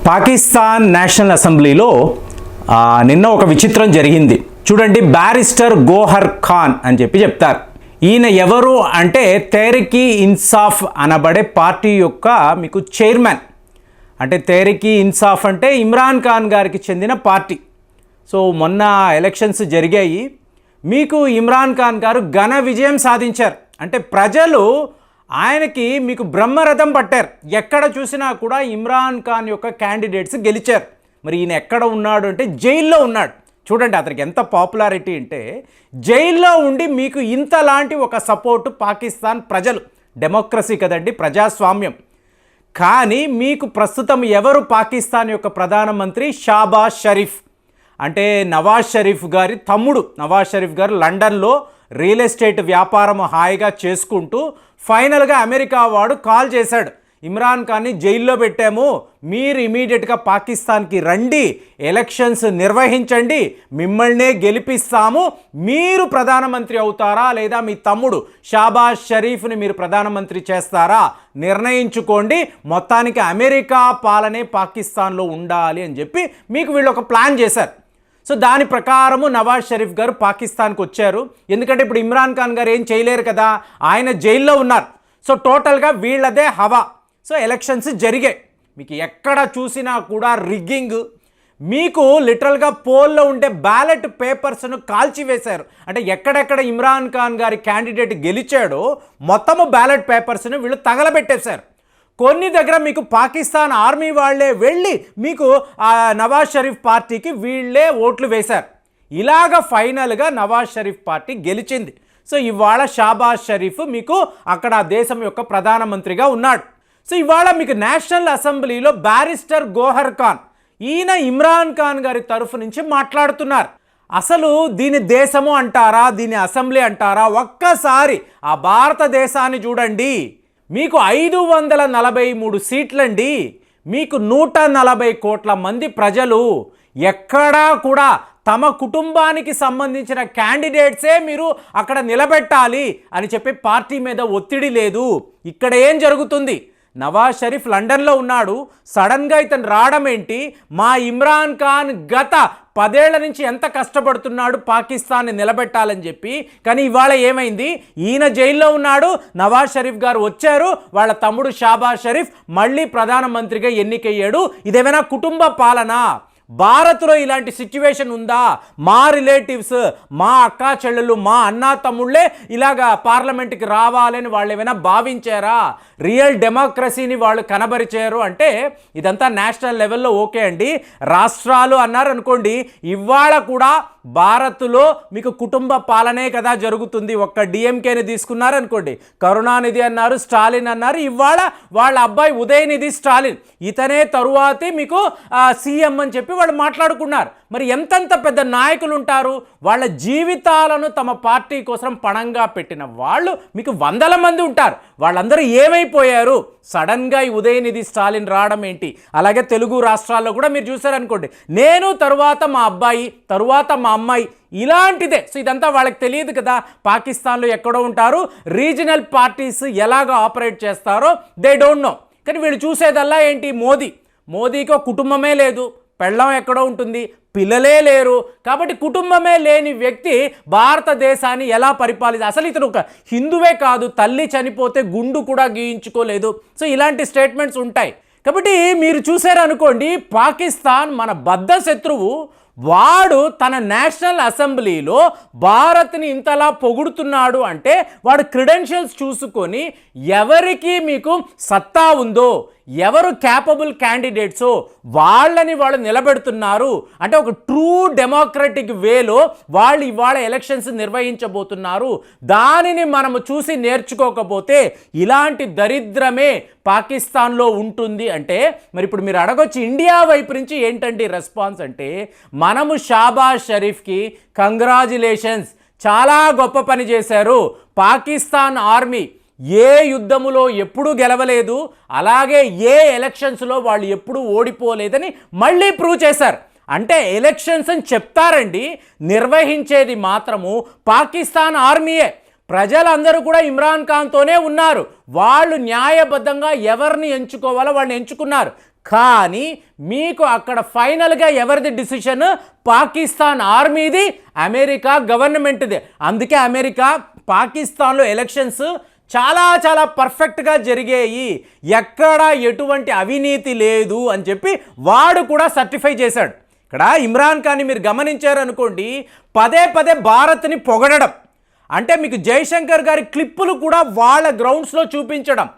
Pakistan national అసెంబ్లీలో నిన్న ఒక విచిత్రం జరిగింది. చూడండి, బ్యారిస్టర్ గోహర్ ఖాన్ అని చెప్తారు. ఈయన ఎవరు అంటే తెహ్రీక్ ఇన్సాఫ్ అనబడే పార్టీ యొక్క మీకు చైర్మన్. అంటే తెహ్రీక్ ఇన్సాఫ్ అంటే ఇమ్రాన్ ఖాన్ గారికి చెందిన పార్టీ. సో మొన్న ఎలక్షన్స్ జరిగాయి. మీకు ఇమ్రాన్ ఖాన్ గారు ఘన విజయం సాధించారు. అంటే ప్రజలు ఆయనకి మీకు బ్రహ్మరథం పట్టారు. ఎక్కడ చూసినా కూడా ఇమ్రాన్ ఖాన్ యొక్క క్యాండిడేట్స్ గెలిచారు. మరి ఈయన ఎక్కడ ఉన్నాడు అంటే జైల్లో ఉన్నాడు. చూడండి అతనికి ఎంత పాపులారిటీ అంటే జైల్లో ఉండి మీకు ఇంతలాంటి ఒక సపోర్టు పాకిస్తాన్ ప్రజలు. డెమోక్రసీ కదండి, ప్రజాస్వామ్యం. కానీ మీకు ప్రస్తుతం ఎవరు పాకిస్తాన్ యొక్క ప్రధానమంత్రి? షాబాజ్ షరీఫ్. అంటే నవాజ్ షరీఫ్ గారి తమ్ముడు. నవాజ్ షరీఫ్ గారు లండన్లో రియల్ ఎస్టేట్ వ్యాపారం హాయిగా చేసుకుంటూ ఫైనల్గా అమెరికా వాడు కాల్ చేశాడు, ఇమ్రాన్ ఖాన్ని జైల్లో పెట్టాము, మీరు ఇమీడియట్గా పాకిస్తాన్కి రండి, ఎలక్షన్స్ నిర్వహించండి, మిమ్మల్నే గెలిపిస్తాము, మీరు ప్రధానమంత్రి అవుతారా లేదా మీ తమ్ముడు షాబాజ్ షరీఫ్ని మీరు ప్రధానమంత్రి చేస్తారా నిర్ణయించుకోండి, మొత్తానికి అమెరికా పాలనే పాకిస్తాన్లో ఉండాలి అని చెప్పి మీకు వీళ్ళు ఒక ప్లాన్ చేశారు. సో దాని ప్రకారము నవాజ్ షరీఫ్ గారు పాకిస్తాన్కి వచ్చారు. ఎందుకంటే ఇప్పుడు ఇమ్రాన్ ఖాన్ గారు ఏం చేయలేరు కదా, ఆయన జైల్లో ఉన్నారు. సో టోటల్గా వీళ్ళదే హవా. సో ఎలక్షన్స్ జరిగాయి. మీకు ఎక్కడ చూసినా కూడా రిగ్గింగ్. మీకు లిటరల్గా పోల్లో ఉండే బ్యాలెట్ పేపర్స్ను కాల్చివేశారు. అంటే ఎక్కడెక్కడ ఇమ్రాన్ ఖాన్ గారి క్యాండిడేట్ గెలిచాడో మొత్తము బ్యాలెట్ పేపర్స్ను వీళ్ళు తగలబెట్టేశారు. కొన్ని దగ్గర మీకు పాకిస్తాన్ ఆర్మీ వాళ్ళే వెళ్ళి మీకు నవాజ్ షరీఫ్ పార్టీకి వీళ్ళే ఓట్లు వేశారు. ఇలాగ ఫైనల్గా నవాజ్ షరీఫ్ పార్టీ గెలిచింది. సో ఇవాళ షాబాజ్ షరీఫ్ మీకు అక్కడ దేశం యొక్క ప్రధానమంత్రిగా ఉన్నాడు. సో ఇవాళ మీకు నేషనల్ అసెంబ్లీలో బ్యారిస్టర్ గోహర్ ఖాన్, ఈయన ఇమ్రాన్ ఖాన్ గారి తరఫు నుంచి మాట్లాడుతున్నారు. అసలు దీని దేశము అంటారా, దీని అసెంబ్లీ అంటారా? ఒక్కసారి ఆ భారతదేశాన్ని చూడండి. మీకు 543 సీట్లండి. మీకు 140 కోట్ల మంది ప్రజలు. ఎక్కడా కూడా తమ కుటుంబానికి సంబంధించిన క్యాండిడేట్సే మీరు అక్కడ నిలబెట్టాలి అని చెప్పి పార్టీ మీద ఒత్తిడి లేదు. ఇక్కడ ఏం జరుగుతుంది? నవాజ్ షరీఫ్ లండన్లో ఉన్నాడు, సడన్గా ఇతను రావడం ఏంటి? మా ఇమ్రాన్ ఖాన్ గత 10 ఏళ్ల నుంచి ఎంత కష్టపడుతున్నాడు పాకిస్తాన్ని నిలబెట్టాలని చెప్పి. కానీ ఇవాళ ఏమైంది? ఈయన జైల్లో ఉన్నాడు, నవాజ్ షరీఫ్ గారు వచ్చారు, వాళ్ళ తమ్ముడు షాబాజ్ షరీఫ్ మళ్ళీ ప్రధానమంత్రిగా ఎన్నికయ్యాడు. ఇదేమైనా కుటుంబ పాలన? భారత్లో ఇలాంటి సిచ్యువేషన్ ఉందా? మా రిలేటివ్స్, మా అక్కా చెల్లెళ్ళు, మా అన్నా తమ్ముళ్ళే ఇలాగా పార్లమెంట్కి రావాలని వాళ్ళు ఏమైనా భావించారా? రియల్ డెమోక్రసీని వాళ్ళు కనబరిచారు అంటే ఇదంతా నేషనల్ లెవెల్లో ఓకే అండి. రాష్ట్రాలు అన్నారు అనుకోండి, ఇవాళ కూడా భారత్లో మీకు కుటుంబ పాలనే కదా జరుగుతుంది. ఒక్క డిఎంకేని తీసుకున్నారనుకోండి, కరుణానిధి అన్నారు, స్టాలిన్ అన్నారు, ఇవాళ వాళ్ళ అబ్బాయి ఉదయనిధి స్టాలిన్, ఇతనే తరువాతి మీకు సీఎం అని చెప్పి వాళ్ళు మాట్లాడుకున్నారు. మరి ఎంతెంత పెద్ద నాయకులు ఉంటారు? వాళ్ళ జీవితాలను తమ పార్టీ కోసం పణంగా పెట్టిన వాళ్ళు మీకు వందల మంది ఉంటారు. వాళ్ళందరూ ఏమైపోయారు? సడన్గా ఈ ఉదయనిధి స్టాలిన్ రావడం ఏంటి? అలాగే తెలుగు రాష్ట్రాల్లో కూడా మీరు చూసారనుకోండి, నేను తరువాత మా అబ్బాయి, తరువాత మా అమ్మాయి, ఇలాంటిదే. సో ఇదంతా వాళ్ళకి తెలియదు కదా. పాకిస్తాన్లో ఎక్కడో ఉంటారు, రీజనల్ పార్టీస్ ఎలాగ ఆపరేట్ చేస్తారో దే డోంట్ నో. కానీ వీళ్ళు చూసేదల్లా ఏంటి? మోదీకి ఒక కుటుంబమే లేదు, పెళ్ళం ఎక్కడో ఉంటుంది, పిల్లలే లేరు. కాబట్టి కుటుంబమే లేని వ్యక్తి భారతదేశాన్ని ఎలా పరిపాలించాలి? అసలు ఇతను ఒక హిందువే కాదు, తల్లి చనిపోతే గుండు కూడా గీయించుకోలేదు. సో ఇలాంటి స్టేట్మెంట్స్ ఉంటాయి. కాబట్టి మీరు చూసారనుకోండి, పాకిస్తాన్ మన బద్ధ శత్రువు. వాడు తన నేషనల్ అసెంబ్లీలో భారత్ని ఇంతలా పొగుడుతున్నాడు అంటే వాడు క్రెడెన్షియల్స్ చూసుకొని ఎవరికి మీకు సత్తా ఉందో, ఎవరు క్యాపబుల్ క్యాండిడేట్సో వాళ్ళని వాళ్ళు నిలబెడుతున్నారు. అంటే ఒక ట్రూ డెమోక్రటిక్ వేలో వాళ్ళు ఇవాళ ఎలక్షన్స్ నిర్వహించబోతున్నారు. దానిని మనము చూసి నేర్చుకోకపోతే ఇలాంటి దరిద్రమే పాకిస్తాన్లో ఉంటుంది. అంటే మరి ఇప్పుడు మీరు అడగొచ్చు, ఇండియా వైపు నుంచి ఏంటండి రెస్పాన్స్ అంటే, మనము షాబాజ్ షరీఫ్కి కంగ్రాచులేషన్స్, చాలా గొప్ప పని చేశారు. పాకిస్తాన్ ఆర్మీ ఏ యుద్ధములో ఎప్పుడూ గెలవలేదు, అలాగే ఏ ఎలక్షన్స్లో వాళ్ళు ఎప్పుడూ ఓడిపోలేదని మళ్ళీ ప్రూవ్ చేశారు. అంటే ఎలక్షన్స్ అని చెప్తారండి, నిర్వహించేది మాత్రము పాకిస్తాన్ ఆర్మీయే. ప్రజలందరూ కూడా ఇమ్రాన్ ఖాన్తోనే ఉన్నారు. వాళ్ళు న్యాయబద్ధంగా ఎవరిని ఎంచుకోవాలో వాళ్ళని ఎంచుకున్నారు. కానీ మీకు అక్కడ ఫైనల్గా ఎవరిది డిసిషన్? పాకిస్తాన్ ఆర్మీది, అమెరికా గవర్నమెంట్ది. అందుకే అమెరికా పాకిస్తాన్లో ఎలక్షన్స్ చాలా పర్ఫెక్ట్గా జరిగాయి, ఎక్కడ ఎటువంటి అవినీతి లేదు అని చెప్పి వాడు కూడా సర్టిఫై చేశాడు. ఇక్కడ ఇమ్రాన్ ఖాన్ని మీరు గమనించారనుకోండి, పదే భారత్ని పొగడడం, అంటే మీకు జైశంకర్ గారి క్లిప్పులు కూడా వాళ్ళ గ్రౌండ్స్లో చూపించడం,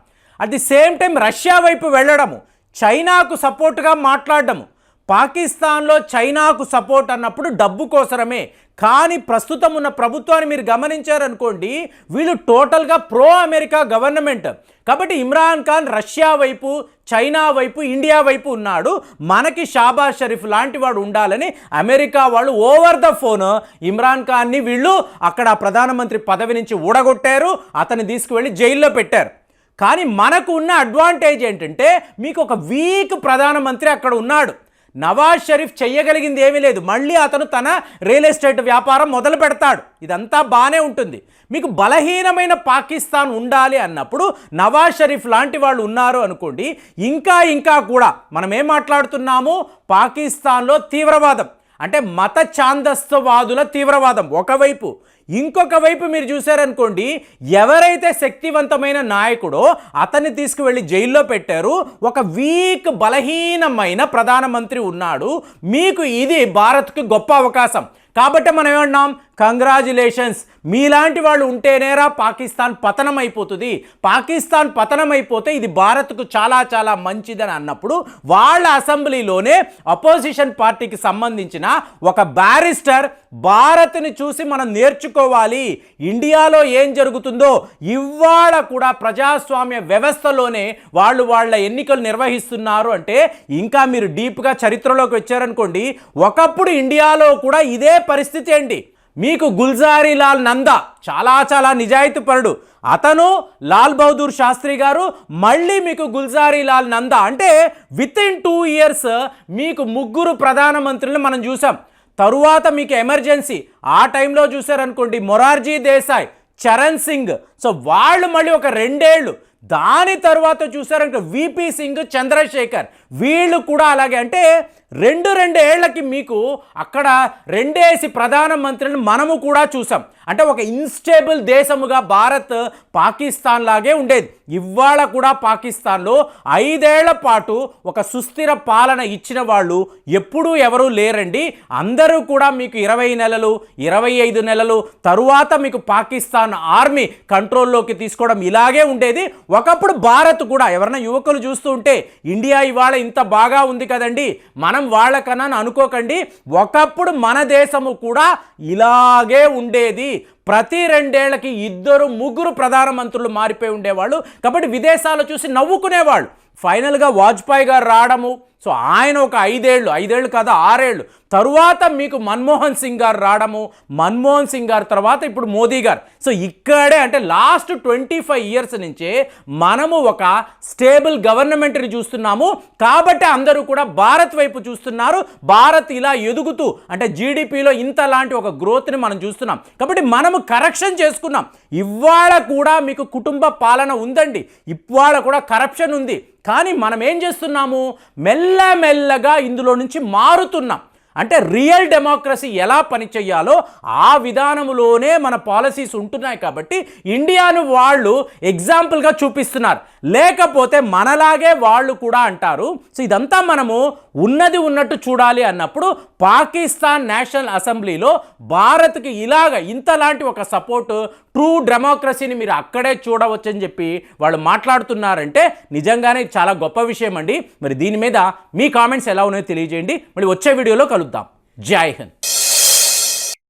at the same time Russia వైపు వెళ్ళడము, చైనాకు సపోర్ట్గా మాట్లాడడము. పాకిస్తాన్లో చైనాకు సపోర్ట్ అన్నప్పుడు డబ్బు కోసరమే, కానీ ప్రస్తుతం ఉన్న ప్రభుత్వాన్ని మీరు గమనించారనుకోండి, వీళ్ళు టోటల్గా ప్రో అమెరికా గవర్నమెంట్. కాబట్టి ఇమ్రాన్ ఖాన్ రష్యా వైపు, చైనా వైపు, ఇండియా వైపు ఉన్నాడు. మనకి షాబాజ్ షరీఫ్ లాంటి వాడు ఉండాలని అమెరికా వాళ్ళు ఓవర్ ద ఫోన్ ఇమ్రాన్ ఖాన్ని వీళ్ళు అక్కడ ప్రధానమంత్రి పదవి నుంచి ఊడగొట్టారు, అతన్ని తీసుకువెళ్ళి జైల్లో పెట్టారు. కానీ మనకు ఉన్న అడ్వాంటేజ్ ఏంటంటే, మీకు ఒక వీక్ ప్రధానమంత్రి అక్కడ ఉన్నాడు. నవాజ్ షరీఫ్ చెయ్యగలిగింది ఏమీ లేదు, మళ్ళీ అతను తన రియల్ ఎస్టేట్ వ్యాపారం మొదలు పెడతాడు, ఇదంతా బాగానే ఉంటుంది. మీకు బలహీనమైన పాకిస్తాన్ ఉండాలి అన్నప్పుడు నవాజ్ షరీఫ్ లాంటి వాళ్ళు ఉన్నారు అనుకోండి, ఇంకా కూడా మనం ఏం మాట్లాడుతున్నాము? పాకిస్తాన్లో తీవ్రవాదం అంటే మత ఛాందస్తవాదుల తీవ్రవాదం ఒకవైపు, ఇంకొక వైపు మీరు చూశారనుకోండి, ఎవరైతే శక్తివంతమైన నాయకుడో అతన్ని తీసుకువెళ్ళి జైల్లో పెట్టారు, ఒక వీక్ బలహీనమైన ప్రధానమంత్రి ఉన్నాడు. మీకు ఇది భారత్కి గొప్ప అవకాశం. కాబట్టి మనం ఏమన్నాం? కంగ్రాచులేషన్స్, మీలాంటి వాళ్ళు ఉంటేనేరా పాకిస్తాన్ పతనం అయిపోతుంది, పాకిస్తాన్ పతనం అయిపోతే ఇది భారత్కు చాలా మంచిదని అన్నప్పుడు వాళ్ళ అసెంబ్లీలోనే అపోజిషన్ పార్టీకి సంబంధించిన ఒక బ్యారిస్టర్ భారత్ని చూసి మనం నేర్చుకోవాలి, ఇండియాలో ఏం జరుగుతుందో ఇవాళ కూడా ప్రజాస్వామ్య వ్యవస్థలోనే వాళ్ళు వాళ్ళ ఎన్నికలు నిర్వహిస్తున్నారు అంటే, ఇంకా మీరు డీప్గా చరిత్రలోకి వచ్చారనుకోండి, ఒకప్పుడు ఇండియాలో కూడా ఇదే పరిస్థితి అండి. మీకు గుల్జారీ లాల్ నందా చాలా నిజాయితీపరుడు, అతను లాల్ బహదూర్ శాస్త్రి గారు, మళ్ళీ మీకు గుల్జారీ లాల్ నందా, అంటే విత్ ఇన్ 2 years మీకు 3 ప్రధానమంత్రులను మనం చూసాం. తరువాత మీకు ఎమర్జెన్సీ, ఆ టైంలో చూసారనుకోండి మొరార్జీ దేశాయ్, చరణ్ సింగ్, సో వాళ్ళు మళ్ళీ ఒక 2 ఏళ్ళు, దాని తర్వాత చూసారంటే విపి సింగ్, చంద్రశేఖర్, వీళ్ళు కూడా అలాగే. అంటే 2 ఏళ్లకి మీకు అక్కడ 2 ప్రధానమంత్రులను మనము కూడా చూసాం. అంటే ఒక ఇన్స్టేబుల్ దేశముగా భారత్ పాకిస్తాన్ లాగే ఉండేది. ఇవాళ కూడా పాకిస్తాన్లో 5 ఏళ్ల పాటు ఒక సుస్థిర పాలన ఇచ్చిన వాళ్ళు ఎప్పుడూ ఎవరూ లేరండి. అందరూ కూడా మీకు 20 నెలలు, 25 నెలలు తరువాత మీకు పాకిస్తాన్ ఆర్మీ కంట్రోల్లోకి తీసుకోవడం ఇలాగే ఉండేది. ఒకప్పుడు భారత్ కూడా, ఎవరైనా యువకులు చూస్తూ ఉంటే ఇండియా ఇవాళ ఇంత బాగా ఉంది కదండి, మనం వాళ్ళకన్నా అనుకోకండి, ఒకప్పుడు మన దేశము కూడా ఇలాగే ఉండేది. ప్రతి 2 ఏళ్లకి 2-3 ప్రధానమంత్రులు మారిపోయి ఉండేవాళ్ళు. కాబట్టి విదేశాలు చూసి నవ్వుకునేవాళ్ళు. ఫైనల్గా వాజ్పేయి గారు రావడము, సో ఆయన ఒక 5 ఏళ్ళు కాదు 6 ఏళ్ళు తరువాత మీకు మన్మోహన్ సింగ్ గారు రావడము, మన్మోహన్ సింగ్ గారు తర్వాత ఇప్పుడు మోదీ గారు. సో ఇక్కడే అంటే లాస్ట్ 25 years నుంచే మనము ఒక స్టేబుల్ గవర్నమెంట్ని చూస్తున్నాము. కాబట్టి అందరూ కూడా భారత్ వైపు చూస్తున్నారు. భారత్ ఇలా ఎదుగుతూ అంటే జీడిపిలో ఇంతలాంటి ఒక గ్రోత్ని మనం చూస్తున్నాం. కాబట్టి మనము కరెక్షన్ చేసుకున్నాం. ఇవాళ కూడా మీకు కుటుంబ పాలన ఉందండి, ఇవాళ కూడా కరప్షన్ ఉంది. కానీ మనం ఏం చేస్తున్నాము? మెల్లగా ఇందులో నుంచి మారుతున్నాం. అంటే రియల్ డెమోక్రసీ ఎలా పనిచేయాలో ఆ విధానంలోనే మన పాలసీస్ ఉంటున్నాయి. కాబట్టి ఇండియాను వాళ్ళు ఎగ్జాంపుల్గా చూపిస్తున్నారు, లేకపోతే మనలాగే వాళ్ళు కూడా అంటారు. సో ఇదంతా మనము ఉన్నది ఉన్నట్టు చూడాలి అన్నప్పుడు పాకిస్తాన్ నేషనల్ అసెంబ్లీలో భారత్కి ఇంతలాంటి ఒక సపోర్టు, ట్రూ డెమోక్రసీని మీరు అక్కడే చూడవచ్చని చెప్పి వాళ్ళు మాట్లాడుతున్నారంటే నిజంగానే చాలా గొప్ప విషయం అండి. మరి దీని మీద మీ కామెంట్స్ ఎలా ఉన్నాయో తెలియజేయండి. మళ్ళీ వచ్చే వీడియోలో కలుద్దాం. జై హింద్.